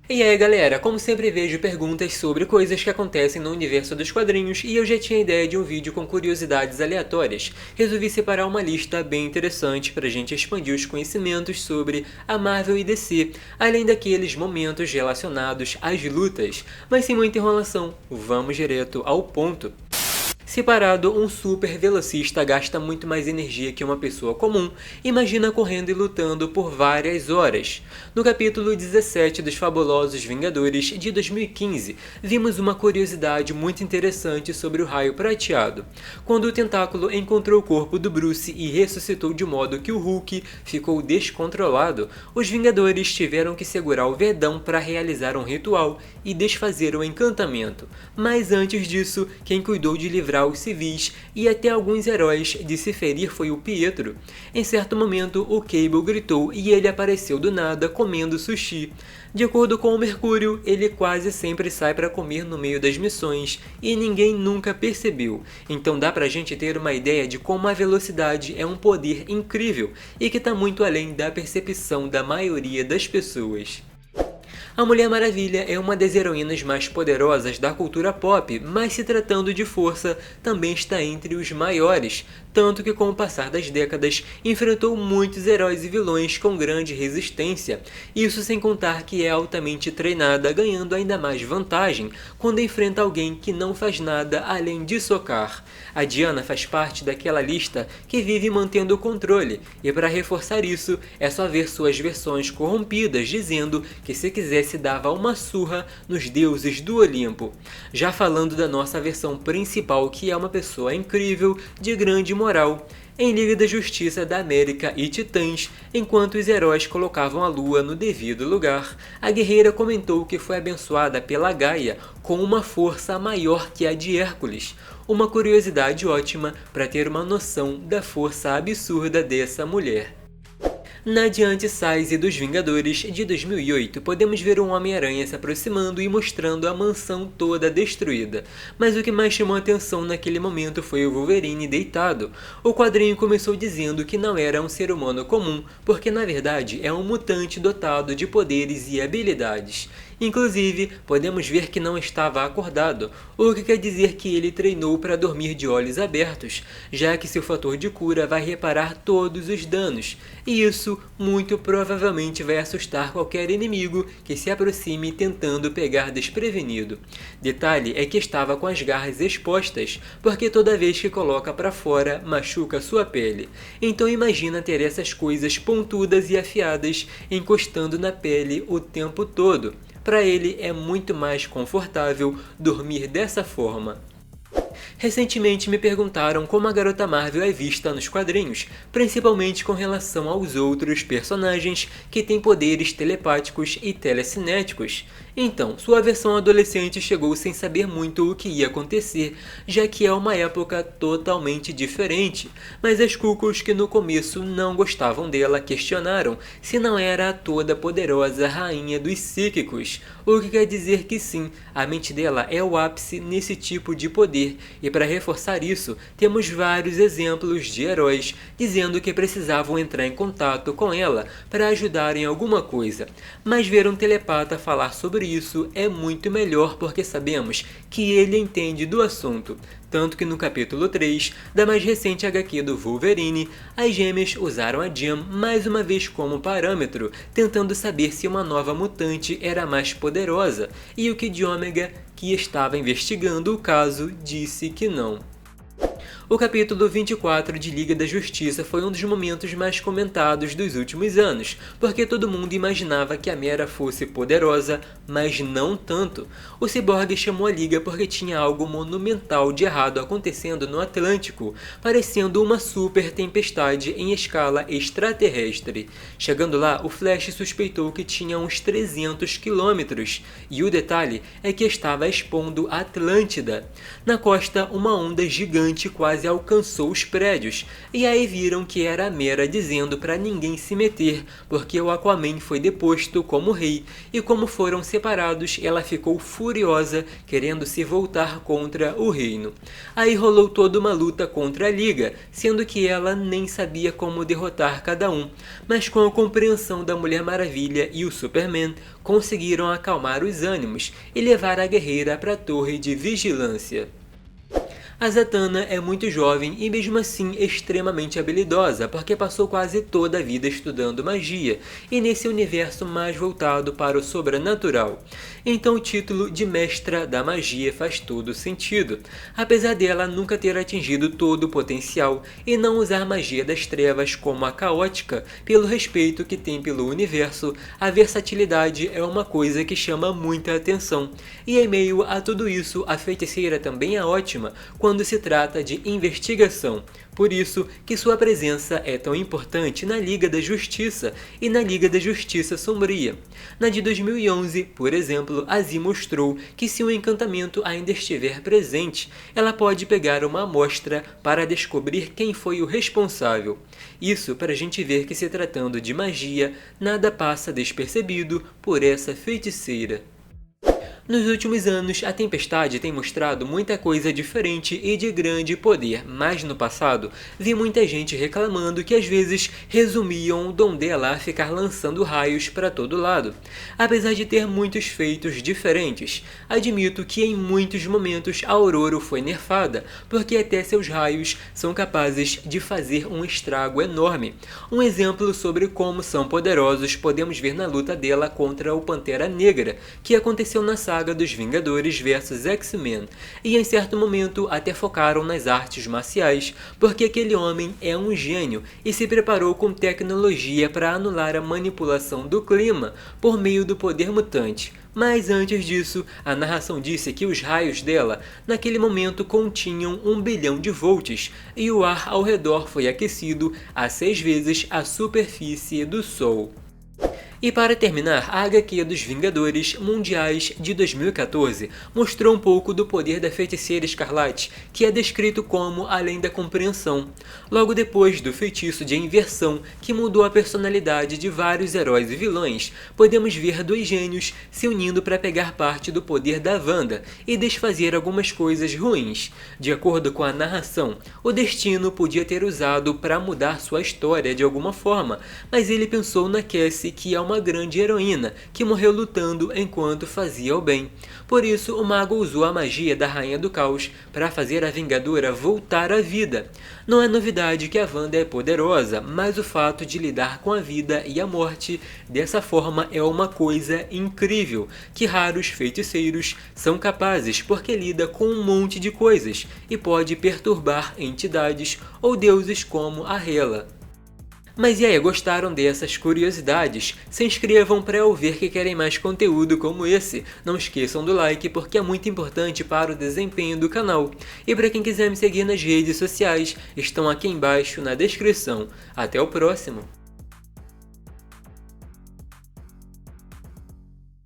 E aí galera, como sempre vejo perguntas sobre coisas que acontecem no universo dos quadrinhos e eu já tinha ideia de um vídeo com curiosidades aleatórias. Resolvi separar uma lista bem interessante pra gente expandir os conhecimentos sobre a Marvel e DC, além daqueles momentos relacionados às lutas. Mas sem muita enrolação, vamos direto ao ponto. Separado, um super velocista gasta muito mais energia que uma pessoa comum. Imagina correndo e lutando por várias horas. No capítulo 17 dos Fabulosos Vingadores de 2015, vimos uma curiosidade muito interessante sobre o raio prateado. Quando o tentáculo encontrou o corpo do Bruce e ressuscitou de modo que o Hulk ficou descontrolado, os Vingadores tiveram que segurar o Verdão para realizar um ritual e desfazer o encantamento. Mas antes disso, quem cuidou de livrar os civis e até alguns heróis de se ferir foi o Pietro. Em certo momento, o Cable gritou e ele apareceu do nada comendo sushi. De acordo com o Mercúrio, ele quase sempre sai para comer no meio das missões e ninguém nunca percebeu. Então dá pra gente ter uma ideia de como a velocidade é um poder incrível e que está muito além da percepção da maioria das pessoas. A Mulher Maravilha é uma das heroínas mais poderosas da cultura pop, mas se tratando de força, também está entre os maiores, tanto que com o passar das décadas enfrentou muitos heróis e vilões com grande resistência, isso sem contar que é altamente treinada, ganhando ainda mais vantagem quando enfrenta alguém que não faz nada além de socar. A Diana faz parte daquela lista que vive mantendo o controle, e para reforçar isso, é só ver suas versões corrompidas dizendo que se quisesse dava uma surra nos deuses do Olimpo. Já falando da nossa versão principal, que é uma pessoa incrível, de grande moral. Em Liga da Justiça da América e Titãs, enquanto os heróis colocavam a lua no devido lugar, a guerreira comentou que foi abençoada pela Gaia com uma força maior que a de Hércules. Uma curiosidade ótima para ter uma noção da força absurda dessa mulher. Na Diante Size dos Vingadores de 2008, podemos ver um Homem-Aranha se aproximando e mostrando a mansão toda destruída. Mas o que mais chamou a atenção naquele momento foi o Wolverine deitado. O quadrinho começou dizendo que não era um ser humano comum, porque na verdade é um mutante dotado de poderes e habilidades. Inclusive, podemos ver que não estava acordado, o que quer dizer que ele treinou para dormir de olhos abertos, já que seu fator de cura vai reparar todos os danos, e isso muito provavelmente vai assustar qualquer inimigo que se aproxime tentando pegar desprevenido. Detalhe é que estava com as garras expostas, porque toda vez que coloca para fora machuca sua pele. Então imagina ter essas coisas pontudas e afiadas encostando na pele o tempo todo. Para ele é muito mais confortável dormir dessa forma. Recentemente me perguntaram como a Garota Marvel é vista nos quadrinhos, principalmente com relação aos outros personagens que têm poderes telepáticos e telecinéticos. Então, sua versão adolescente chegou sem saber muito o que ia acontecer, já que é uma época totalmente diferente, mas as cucos que no começo não gostavam dela questionaram se não era a toda poderosa rainha dos psíquicos, o que quer dizer que sim, a mente dela é o ápice nesse tipo de poder, e para reforçar isso, temos vários exemplos de heróis dizendo que precisavam entrar em contato com ela para ajudar em alguma coisa, mas ver um telepata falar sobre isso é muito melhor porque sabemos que ele entende do assunto. Tanto que no capítulo 3 da mais recente HQ do Wolverine, as gêmeas usaram a Jean mais uma vez como parâmetro, tentando saber se uma nova mutante era mais poderosa, e o Kid Omega, que estava investigando o caso, disse que não. O capítulo 24 de Liga da Justiça foi um dos momentos mais comentados dos últimos anos, porque todo mundo imaginava que a Mera fosse poderosa, mas não tanto. O Cyborg chamou a Liga porque tinha algo monumental de errado acontecendo no Atlântico, parecendo uma super tempestade em escala extraterrestre. Chegando lá, o Flash suspeitou que tinha uns 300 quilômetros, e o detalhe é que estava expondo Atlântida. Na costa, uma onda gigante quase quase alcançou os prédios, e aí viram que era a Mera dizendo para ninguém se meter, porque o Aquaman foi deposto como rei, e como foram separados, ela ficou furiosa, querendo se voltar contra o reino. Aí rolou toda uma luta contra a Liga, sendo que ela nem sabia como derrotar cada um, mas com a compreensão da Mulher Maravilha e o Superman, conseguiram acalmar os ânimos e levar a guerreira para a torre de vigilância. A Zatanna é muito jovem e mesmo assim extremamente habilidosa, porque passou quase toda a vida estudando magia, e nesse universo mais voltado para o sobrenatural. Então o título de Mestra da Magia faz todo sentido, apesar dela nunca ter atingido todo o potencial e não usar magia das trevas como a caótica, pelo respeito que tem pelo universo, a versatilidade é uma coisa que chama muita atenção, e em meio a tudo isso a feiticeira também é ótima quando se trata de investigação, por isso que sua presença é tão importante na Liga da Justiça e na Liga da Justiça Sombria. Na de 2011, por exemplo, a Z mostrou que se um encantamento ainda estiver presente, ela pode pegar uma amostra para descobrir quem foi o responsável. Isso para a gente ver que, se tratando de magia, nada passa despercebido por essa feiticeira. Nos últimos anos, a Tempestade tem mostrado muita coisa diferente e de grande poder, mas no passado, vi muita gente reclamando que às vezes resumiam o dom dela a ficar lançando raios para todo lado. Apesar de ter muitos feitos diferentes, admito que em muitos momentos a Ororo foi nerfada, porque até seus raios são capazes de fazer um estrago enorme. Um exemplo sobre como são poderosos podemos ver na luta dela contra o Pantera Negra, que aconteceu na saga dos Vingadores vs X-Men, e em certo momento até focaram nas artes marciais, porque aquele homem é um gênio e se preparou com tecnologia para anular a manipulação do clima por meio do poder mutante. Mas antes disso, a narração disse que os raios dela, naquele momento, continham 1 bilhão de volts, e o ar ao redor foi aquecido a 6 vezes a superfície do Sol. E para terminar, a HQ dos Vingadores Mundiais de 2014 mostrou um pouco do poder da Feiticeira Escarlate, que é descrito como além da compreensão. Logo depois do feitiço de inversão, que mudou a personalidade de vários heróis e vilões, podemos ver dois gênios se unindo para pegar parte do poder da Wanda e desfazer algumas coisas ruins. De acordo com a narração, o Destino podia ter usado para mudar sua história de alguma forma, mas ele pensou na Cassie, que é uma grande heroína, que morreu lutando enquanto fazia o bem. Por isso, o mago usou a magia da Rainha do Caos para fazer a Vingadora voltar à vida. Não é novidade que a Wanda é poderosa, mas o fato de lidar com a vida e a morte dessa forma é uma coisa incrível, que raros feiticeiros são capazes, porque lida com um monte de coisas e pode perturbar entidades ou deuses como a Hela. Mas e aí, gostaram dessas curiosidades? Se inscrevam para eu ver que querem mais conteúdo como esse. Não esqueçam do like, porque é muito importante para o desempenho do canal. E para quem quiser me seguir nas redes sociais, estão aqui embaixo na descrição. Até o próximo!